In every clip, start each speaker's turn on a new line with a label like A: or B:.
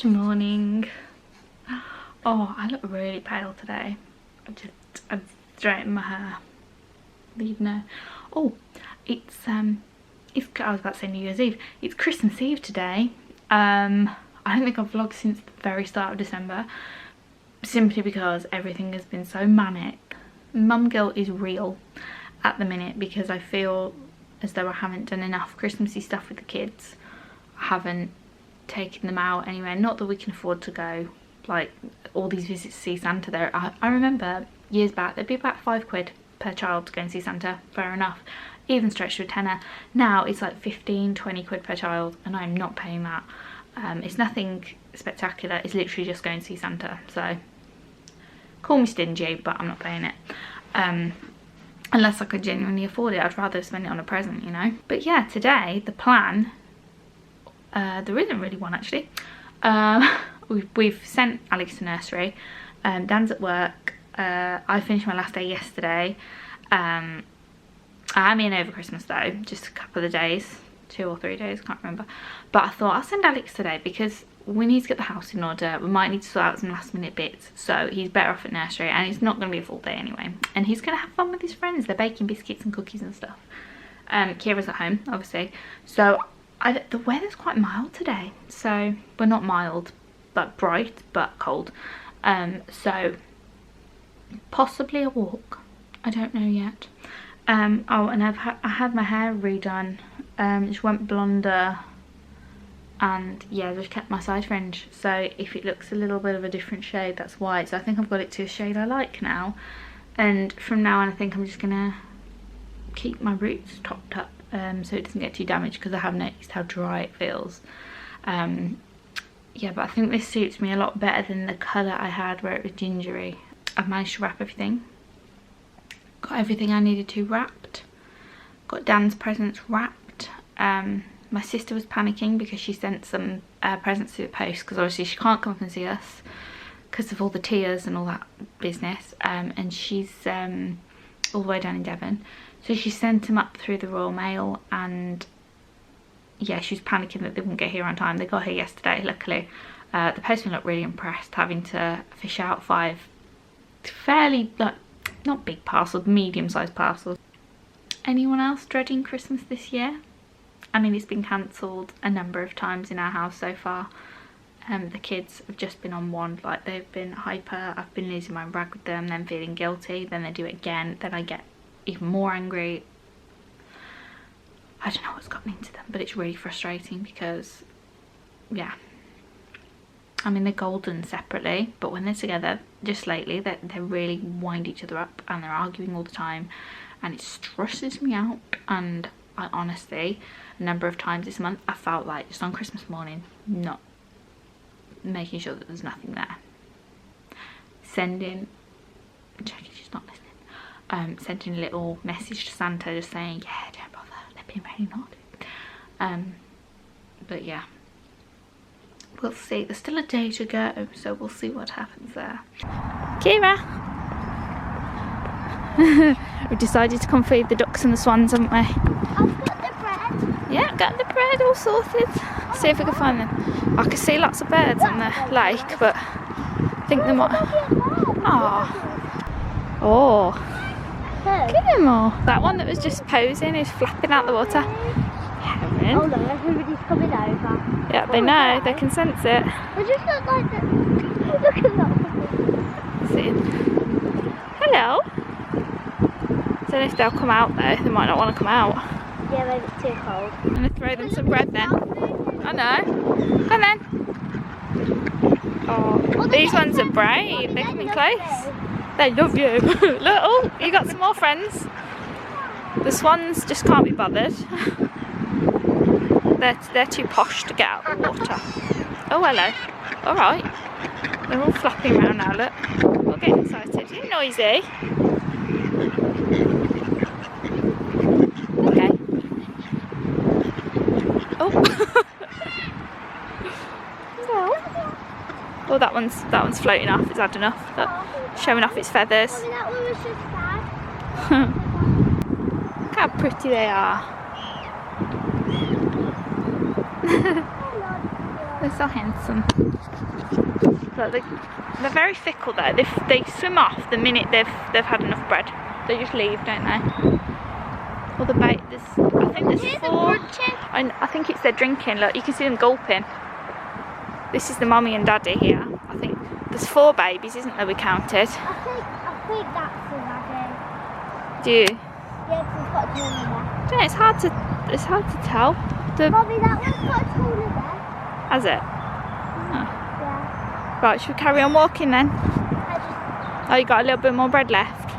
A: Good morning. Oh, I look really pale today. I'm straightening my hair. Leave now. Oh, it's I was about to say New Year's Eve. It's Christmas Eve today. I don't think I've vlogged since the very start of December, simply because everything has been so manic. Mum guilt is real at the minute because I feel as though I haven't done enough Christmassy stuff with the kids. I haven't taken them out anywhere, not that we can afford to go like all these visits to see Santa there. I remember years back there'd be about £5 per child to go and see Santa, fair enough, even stretched to a tenner. Now it's like 15-20 quid per child and I'm not paying that. It's nothing spectacular, it's literally just going to see Santa, so call me stingy, but I'm not paying it. Unless I could genuinely afford it, I'd rather spend it on a present, you know. But yeah, today the plan, there isn't really one actually. We've sent Alex to nursery. Dan's at work. I finished my last day yesterday. I am in over Christmas though, just a couple of days, 2 or 3 days, can't remember. But I thought I'll send Alex today because we need to get the house in order. We might need to sort out some last minute bits, so he's better off at nursery, and it's not going to be a full day anyway. And he's going to have fun with his friends. They're baking biscuits and cookies and stuff. Kira's at home, obviously. So the weather's quite mild today. So, well, not mild, but bright, but cold. So possibly a walk. I don't know yet. Oh, and I had my hair redone. Just went blonder. And yeah, just kept my side fringe, so if it looks a little bit of a different shade, that's why. So I think I've got it to a shade I like now, and from now on I think I'm just gonna keep my roots topped up so it doesn't get too damaged, because I have noticed how dry it feels. Yeah, but I think this suits me a lot better than the colour I had where it was gingery. I've managed to wrap everything, got everything I needed to wrapped, got Dan's presents wrapped. My sister was panicking because she sent some presents through the post, because obviously she can't come up and see us because of all the tiers and all that business, and she's all the way down in Devon, so she sent them up through the Royal Mail. And yeah, she was panicking that they wouldn't get here on time. They got here yesterday, luckily. The postman looked really impressed, having to fish out 5 fairly, like, not big parcels, medium-sized parcels. Anyone else dreading Christmas this year? I mean, it's been cancelled a number of times in our house so far. The kids have just been on one, like they've been hyper. I've been losing my rag with them, then feeling guilty, then they do it again, then I get even more angry. I don't know what's gotten into them, but it's really frustrating because, yeah, I mean, they're golden separately, but when they're together, just lately, they really wind each other up and they're arguing all the time, and it stresses me out. And I honestly, a number of times this month, I felt like just on Christmas morning, not making sure that there's nothing there. Checking she's not listening. Sending a little message to Santa just saying, yeah, don't bother, they're being very naughty. But yeah, we'll see. There's still a day to go, so we'll see what happens there. Kira! We've decided to come feed the ducks and the swans, haven't we?
B: I've got the bread.
A: Yeah, got the bread all sorted. See if we can find them. I can see lots of birds on the lake, but I think they might. Oh, look at them all. That one that was just posing is flapping out the water. Heaven.
B: Oh no, everybody's coming over.
A: Yeah, they know, they can sense it.
B: They just look like that. Look at that.
A: See. Hello. I don't know if they'll come out though, they might not want to come out.
B: Yeah, maybe it's too cold.
A: I'm going to throw them some bread then. I know. Come on then. Oh, these ones are brave, they're coming close. They love you. Look, oh, you got some more friends. The swans just can't be bothered. They're too posh to get out of the water. Oh, hello. Alright. They're all flapping around now, look. We're getting excited. You're noisy. Okay. Oh. Oh, that one's floating off. It's had enough. Look, showing off its feathers.
B: I mean, that one was just sad.
A: Look how pretty they are. They're so handsome. But they're very fickle though. They swim off the minute they've had enough bread. They just leave, don't they? Or the bait. I think there's 4. I think it's their drinking. Look, you can see them gulping. This is the mummy and daddy here. I think there's 4 babies, isn't there? We counted.
B: I think that's the daddy.
A: Do you?
B: Yeah, 'cause it's got a tail in there.
A: Yeah, it's hard to tell.
B: Bobby, that one's got a tail in there.
A: Has it?
B: Yeah.
A: Right, should we carry on walking then?
B: I
A: Oh, you got a little bit more bread left.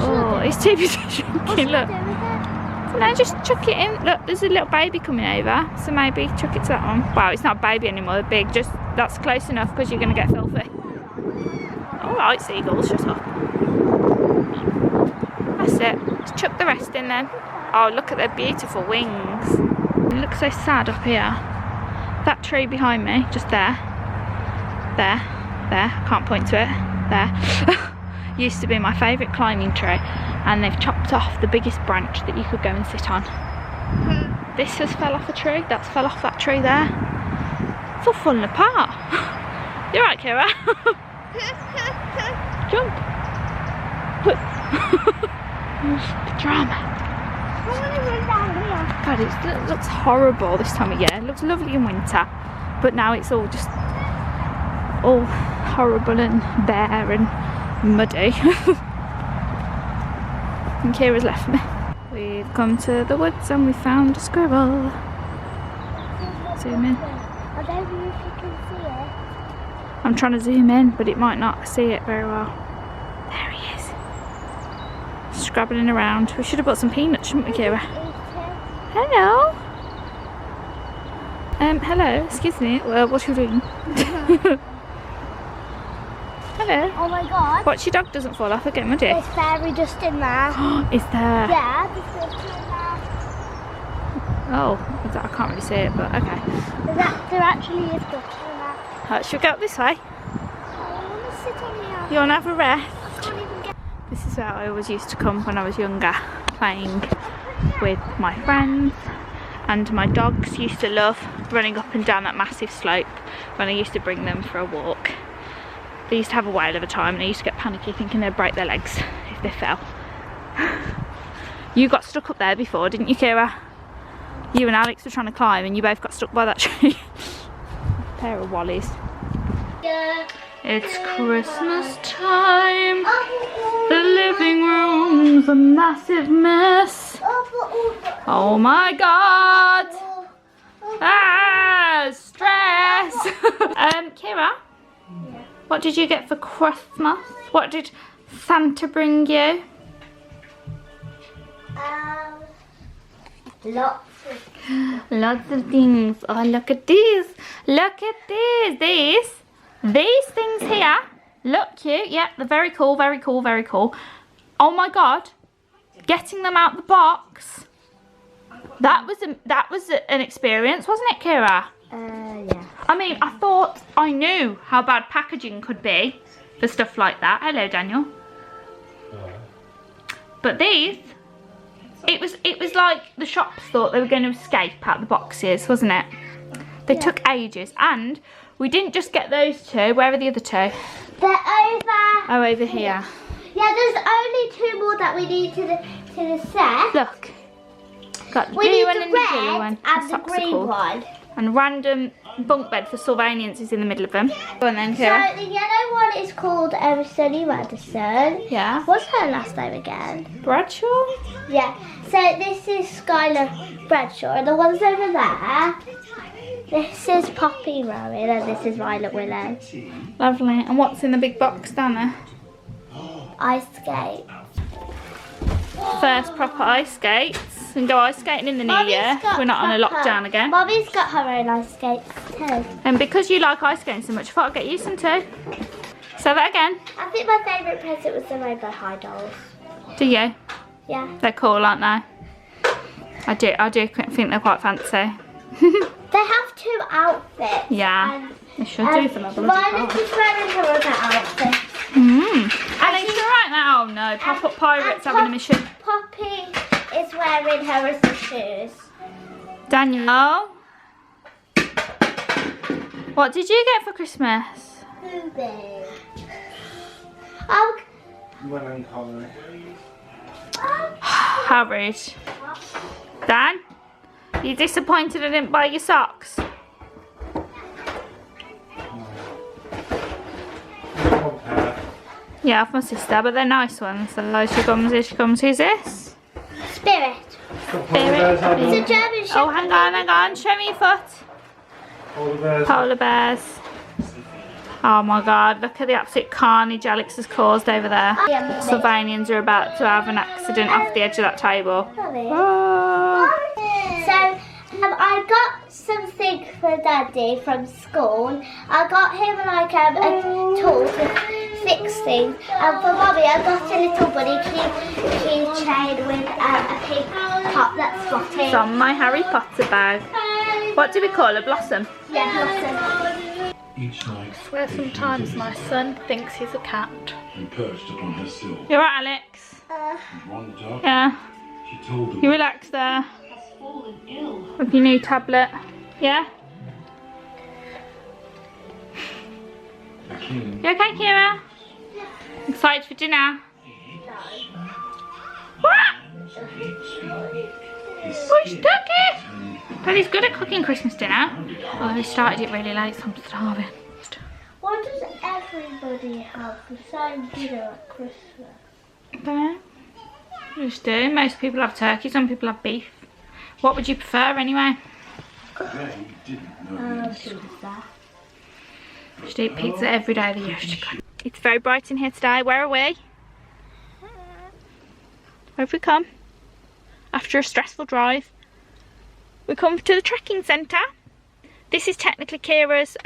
A: Oh, it's too busy drinking. Look.
B: do with it?
A: No, just chuck it in. Look, there's a little baby coming over, so maybe chuck it to that one. Wow, it's not a baby anymore, they're big. Just that's close enough because you're going to get filthy. All right, seagulls, shut up. That's it. Just chuck the rest in then. Oh, look at their beautiful wings. It looks so sad up here. That tree behind me, just there. There. I can't point to it. There. Used to be my favourite climbing tree, and they've chopped off the biggest branch that you could go and sit on. This has fell off a tree. That's fell off that tree there. It's all falling apart. You're right, Kira. Jump. The drama.
B: I want to run down here.
A: God, it looks horrible this time of year. It looks lovely in winter, but now it's all just all horrible and bare and muddy. And Kira's left me. We've come to the woods and we found a squirrel. Zoom in.
B: I don't know if you can see it.
A: I'm trying to zoom in, but it might not see it very well. There he is. Scrabbling around. We should have bought some peanuts, shouldn't we, Kira? Hello. Hello, excuse me. Well, what are you doing? Hello.
B: Oh my god.
A: Watch your dog doesn't fall off again, would it?
B: There's fairy dust in there.
A: Is there?
B: Yeah, there's dust in there.
A: Oh, I can't really see it, but okay.
B: There actually is dust in there.
A: Right, should we go up this way?
B: I want to sit on here.
A: You want to have a rest?
B: I can't even get.
A: This is where I always used to come when I was younger, playing with my friends, and my dogs used to love running up and down that massive slope when I used to bring them for a walk. They used to have a whale of a time, and I used to get panicky thinking they'd break their legs if they fell. You got stuck up there before, didn't you, Kira? You and Alex were trying to climb and you both got stuck by that tree. Pair of wallies.
B: Yeah.
A: It's Christmas time. The living room's a massive mess. Oh my god. Ah, stress. Kira, what did you get for Christmas? What did Santa bring you? Lots of things. Oh, look at these. Look at these. These things here look cute. Yeah, they're very cool, very cool, very cool. Oh my god. Getting them out the box. That was an experience, wasn't it, Kira?
B: Yeah.
A: I mean, I thought I knew how bad packaging could be for stuff like that. Hello, Daniel. But these, it was like the shops thought they were going to escape out the boxes, wasn't it? They took ages, and we didn't just get those two. Where are the other two?
B: They're over.
A: Oh, over here.
B: Yeah, there's only 2 more that we need to the set.
A: Look. Got the
B: We
A: blue
B: need
A: one
B: the
A: and the blue one.
B: red and the green
A: Soxical.
B: one.
A: And random bunk bed for Sylvanians is in the middle of them. Go on then, Kira.
B: So the yellow one is called Sunny Madison.
A: Yeah.
B: What's her last name again?
A: Bradshaw?
B: Yeah. So this is Skylar Bradshaw, and the ones over there. This is Poppy Rowan, and this is Violet Willow.
A: Lovely. And what's in the big box down there?
B: Ice skate.
A: First proper ice skates. We can go ice skating in the new year. We're not on a lockdown again.
B: Mommy's got her own ice skates too.
A: And because you like ice skating so much, I thought I'd get you some too. Say that again.
B: I think my favourite present was the Rainbow High dolls.
A: Do you?
B: Yeah.
A: They're cool, aren't they? I do think they're quite fancy.
B: They have 2 outfits.
A: Yeah. They should do them.
B: Violet is wearing her other outfit.
A: Alex, you're right now. Oh no, Pop-Up Pirates having a mission.
B: Poppy is wearing her shoes.
A: Daniel. What did you get for Christmas?
B: Blueberry.
C: Melancholy.
A: How rude. Dan, you disappointed I didn't buy your socks? Yeah, off my sister, but they're nice ones. So here she comes, here she comes. Who's this?
B: Spirit.
A: Spirit.
B: It's a German Shepherd.
A: Oh, hang on. Show me your foot.
C: Polar bears.
A: Polar bears. Oh my god, look at the absolute carnage Alex has caused over there.
B: Yeah,
A: Sylvanians are about to have an accident off the edge of that table. Oh.
B: So, I got something for Daddy from school. I got him like a tool to fix things. And for Mommy, I got a little bunny keychain with a pink top that's spotted.
A: It's on my Harry Potter bag. What do we call a blossom?
B: Yeah, blossom.
C: Each night,
A: I swear sometimes my son thinks he's a cat.
C: and perched upon her sill.
A: You alright, Alex?
C: One dark,
A: Yeah.
C: she told them
A: You relax there. With your new tablet. Yeah?
C: the king
A: You okay, Kira? Excited for dinner? What? Oh, he stuck it! But he's good at cooking Christmas dinner. Oh, he started it really late, so I'm starving.
B: Why does everybody have the same dinner at Christmas?
A: I don't know. Just do. Most people have turkey, some people have beef. What would you prefer anyway?
C: they didn't know this.
A: Just eat pizza every day of the year. It's very bright in here today. Where are we? Where have we come? After a stressful drive. We come to the trekking centre. This is technically Kira's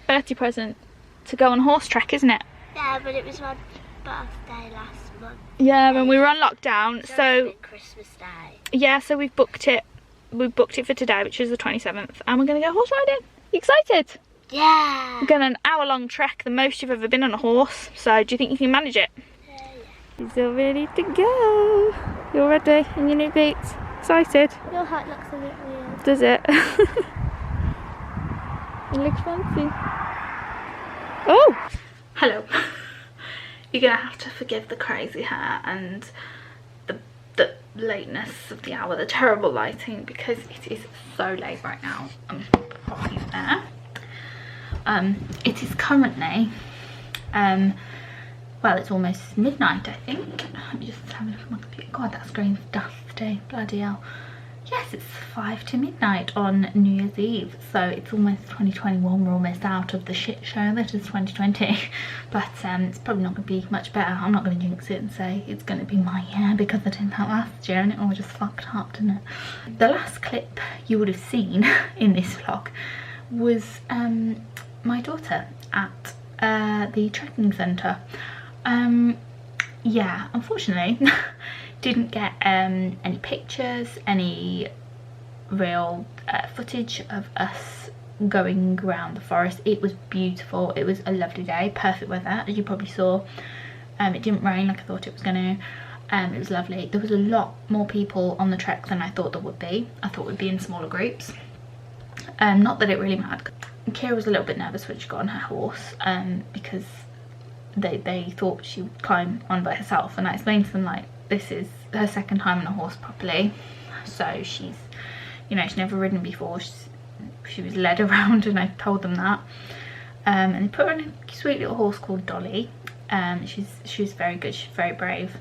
A: birthday present to go on a horse trek, isn't it?
B: Yeah, but it was my birthday last month.
A: Yeah, when we were on lockdown. So
B: Christmas Day.
A: yeah, so we've booked it. We booked it for today, which is the 27th, and we're gonna go horse riding. You excited?
B: Yeah.
A: We're going an hour-long trek, the most you've ever been on a horse. So do you think you can manage it? He's all ready to go. You're ready in your new boots. Excited?
B: Your hat looks a bit weird.
A: Does it? It looks fancy. Oh! Hello. You're going to have to forgive the crazy hair and the lateness of the hour, the terrible lighting, because it is so late right now. I'm popping there. It is currently, well, it's almost midnight, I think. Let me just have a look at my computer. God, that screen's dusty. Bloody hell. Yes, it's 5 to midnight on New Year's Eve, so it's almost 2021. We're almost out of the shit show that is 2020, but it's probably not going to be much better. I'm not going to jinx it and say it's going to be my year, because I did that last year and it all just fucked up, didn't it? The last clip you would have seen in this vlog was my daughter at the trekking centre. Yeah, unfortunately didn't get any pictures, any real footage of us going around the forest. It was beautiful. It was a lovely day, perfect weather, as you probably saw. It didn't rain like I thought it was going to. It was lovely. There was a lot more people on the trek than I thought there would be. I thought we'd be in smaller groups. Not that it really mattered. Kira was a little bit nervous when she got on her horse, because they thought she would climb on by herself, and I explained to them, like, this is her second time on a horse properly, so she's, you know, she's never ridden before. She was led around, and I told them that. And they put her on a sweet little horse called Dolly. She's very good, she's very brave.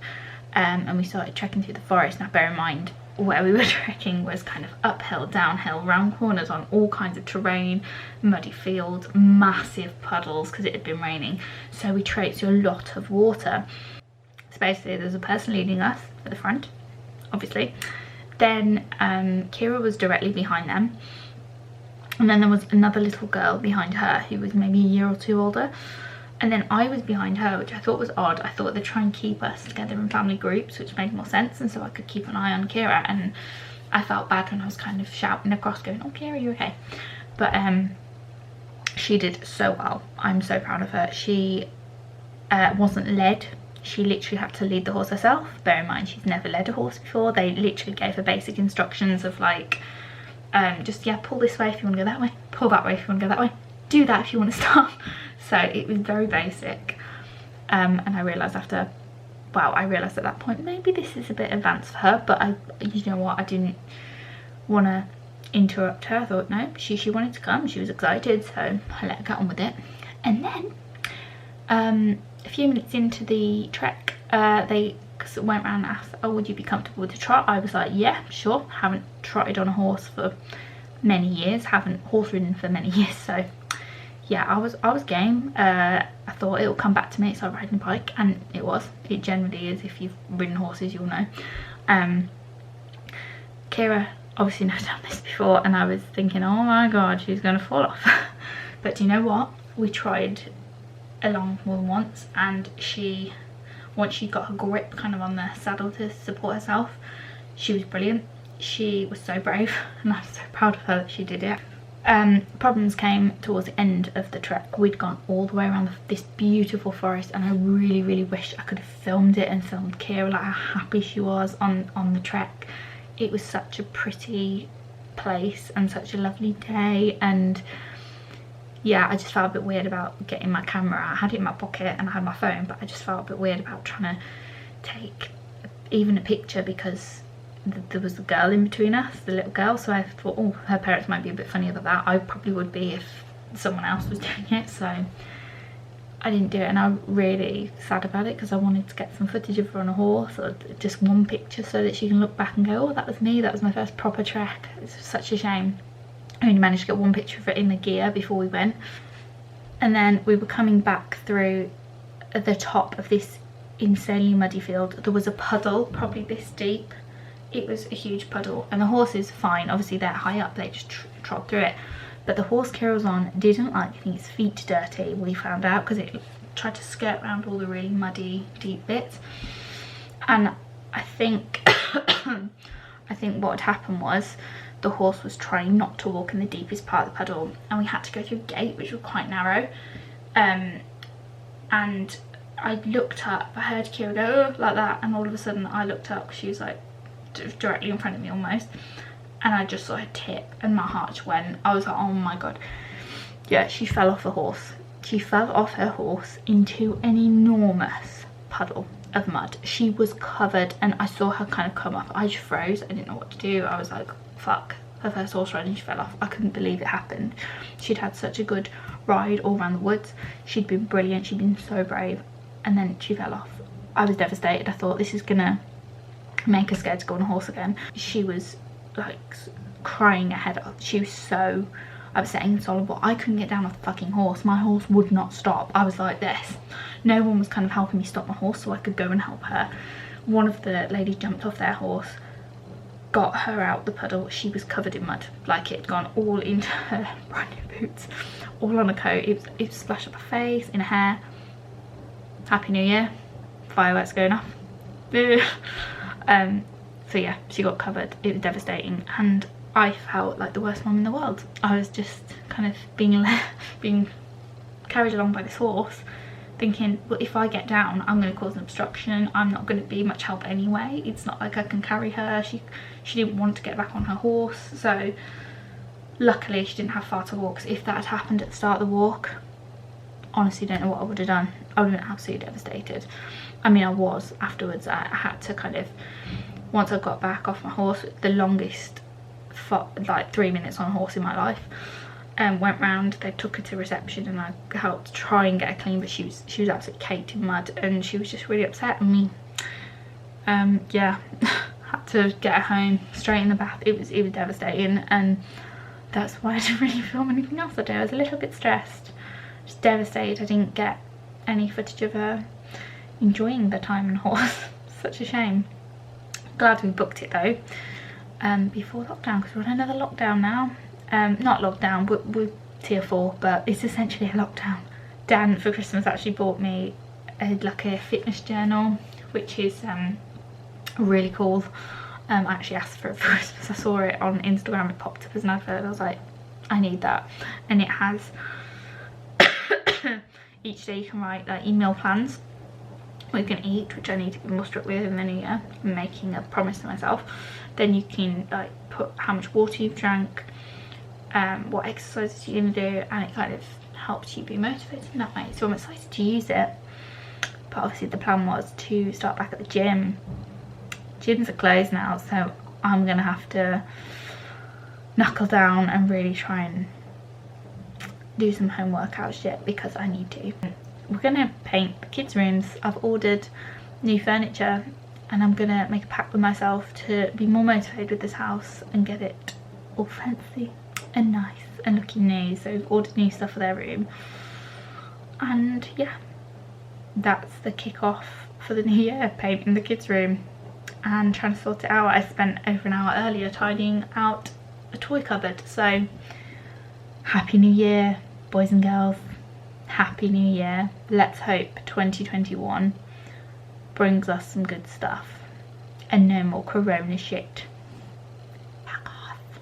A: And we started trekking through the forest. Now bear in mind, where we were trekking was kind of uphill, downhill, round corners on all kinds of terrain, muddy fields, massive puddles because it had been raining. So we traipsed through a lot of water. So basically there's a person leading us at the front, obviously. Then Kira was directly behind them. And then there was another little girl behind her who was maybe a year or two older. And then I was behind her, which I thought was odd. I thought they'd try and keep us together in family groups, which made more sense, and so I could keep an eye on Kira. And I felt bad when I was kind of shouting across going, oh Kira, you okay? But she did so well. I'm so proud of her. She wasn't led. She literally had to lead the horse herself. Bear in mind, she's never led a horse before. They literally gave her basic instructions of like, just, yeah, pull this way if you want to go that way, pull that way if you want to go that way. do that if you want to start. So it was very basic, and I realised after, well, I realised at that point maybe this is a bit advanced for her, but you know what, I didn't want to interrupt her. I thought no, she wanted to come, she was excited, so I let her get on with it. And then a few minutes into the trek, they went around and asked, oh, would you be comfortable with the trot? I was like, yeah, sure. Haven't trotted on a horse for many years, haven't horse ridden for many years, so yeah, I was game. I thought it'll come back to me, it's like riding a bike, and it generally is. If you've ridden horses, you'll know. Kira obviously never done this before, and I was thinking, oh my god, she's gonna fall off. But do you know what, we tried along more than once, and once she got her grip kind of on the saddle to support herself, she was brilliant. She was so brave, and I'm so proud of her that she did it. Problems came towards the end of the trek. We'd gone all the way around this beautiful forest, and I really wish I could have filmed it and filmed Kira, like how happy she was on the trek. It was such a pretty place and such a lovely day, and yeah, I just felt a bit weird about getting my camera. I had it in my pocket and I had my phone, but I just felt a bit weird about trying to take even a picture, because there was a girl in between us, the little girl, so I thought, oh, her parents might be a bit funny about that. I probably would be if someone else was doing it, so I didn't do it, and I'm really sad about it because I wanted to get some footage of her on a horse, or just one picture so that she can look back and go, oh, that was me, that was my first proper trek. It's such a shame. I only managed to get one picture of it in the gear before we went. And then we were coming back through the top of this insanely muddy field. There was a puddle probably this deep. It was a huge puddle, and the horses, fine, obviously they're high up, they just trod through it, but the horse Kira was on didn't like getting its feet dirty, we found out, because it tried to skirt around all the really muddy deep bits. And I think I think what had happened was the horse was trying not to walk in the deepest part of the puddle, and we had to go through a gate which was quite narrow, and I looked up, I heard Kira go, oh, like that, and all of a sudden I looked up, she was like directly in front of me almost, and I just saw her tip, and my heart just went. I was like, oh my god. Yeah, she fell off the horse. She fell off her horse into an enormous puddle of mud. She was covered, and I saw her kind of come up. I just froze. I didn't know what to do. I was like, fuck. Her first horse ride and she fell off. I couldn't believe it happened. She'd had such a good ride all around the woods. She'd been brilliant. She'd been so brave, and then she fell off. I was devastated. I thought, this is gonna make her scared to go on a horse again. She was like crying her head off. She was so upset and intolerable. I couldn't get down off the fucking horse. My horse would not stop. I was like this. No one was kind of helping me stop my horse so I could go and help her. One of the ladies jumped off their horse, got her out the puddle. She was covered in mud, like it had gone all into her brand new boots, all on her coat. It was splashed up her face, in her hair. Happy New Year. Fireworks going off. So yeah, she got covered. It was devastating, and I felt like the worst mum in the world. I was just kind of being carried along by this horse, thinking, well, if I get down, I'm going to cause an obstruction. I'm not going to be much help anyway. It's not like I can carry her. She didn't want to get back on her horse, so luckily she didn't have far to walk. So if that had happened at the start of the walk, honestly don't know what I would have done. I would have been absolutely devastated. I mean, I was afterwards. I had to kind of, once I got back off my horse, the longest like 3 minutes on a horse in my life, went round, they took her to reception, and I helped try and get her clean, but she was absolutely caked in mud, and she was just really upset at me. Yeah, had to get her home straight in the bath. It was devastating, and that's why I didn't really film anything else that day. I was a little bit stressed, just devastated I didn't get any footage of her enjoying the time on horse. Such a shame. Glad we booked it though, before lockdown, because we're in another lockdown now. Not lockdown, we're tier 4, but it's essentially a lockdown. Dan for Christmas actually bought me like a fitness journal, which is really cool. I actually asked for it for Christmas. I saw it on Instagram, it popped up as an advert, I was like, I need that. And it has each day you can write like email plans what you can eat, which I need to be more strict with in the new year. I'm making a promise to myself. Then you can like put how much water you've drank, what exercises you're going to do, and it kind of helps you be motivated in that way. So I'm excited to use it. But obviously the plan was to start back at the gym. Gyms are closed now, so I'm going to have to knuckle down and really try and do some home workout shit because I need to. We're going to paint the kids' rooms. I've ordered new furniture and I'm going to make a pact with myself to be more motivated with this house and get it all fancy and nice and looking new. So we've ordered new stuff for their room, and yeah, that's the kick-off for the new year, painting the kids' room and trying to sort it out. I spent over an hour earlier tidying out a toy cupboard. So happy new year, boys and girls. Happy new year. Let's hope 2021 brings us some good stuff and no more corona shit.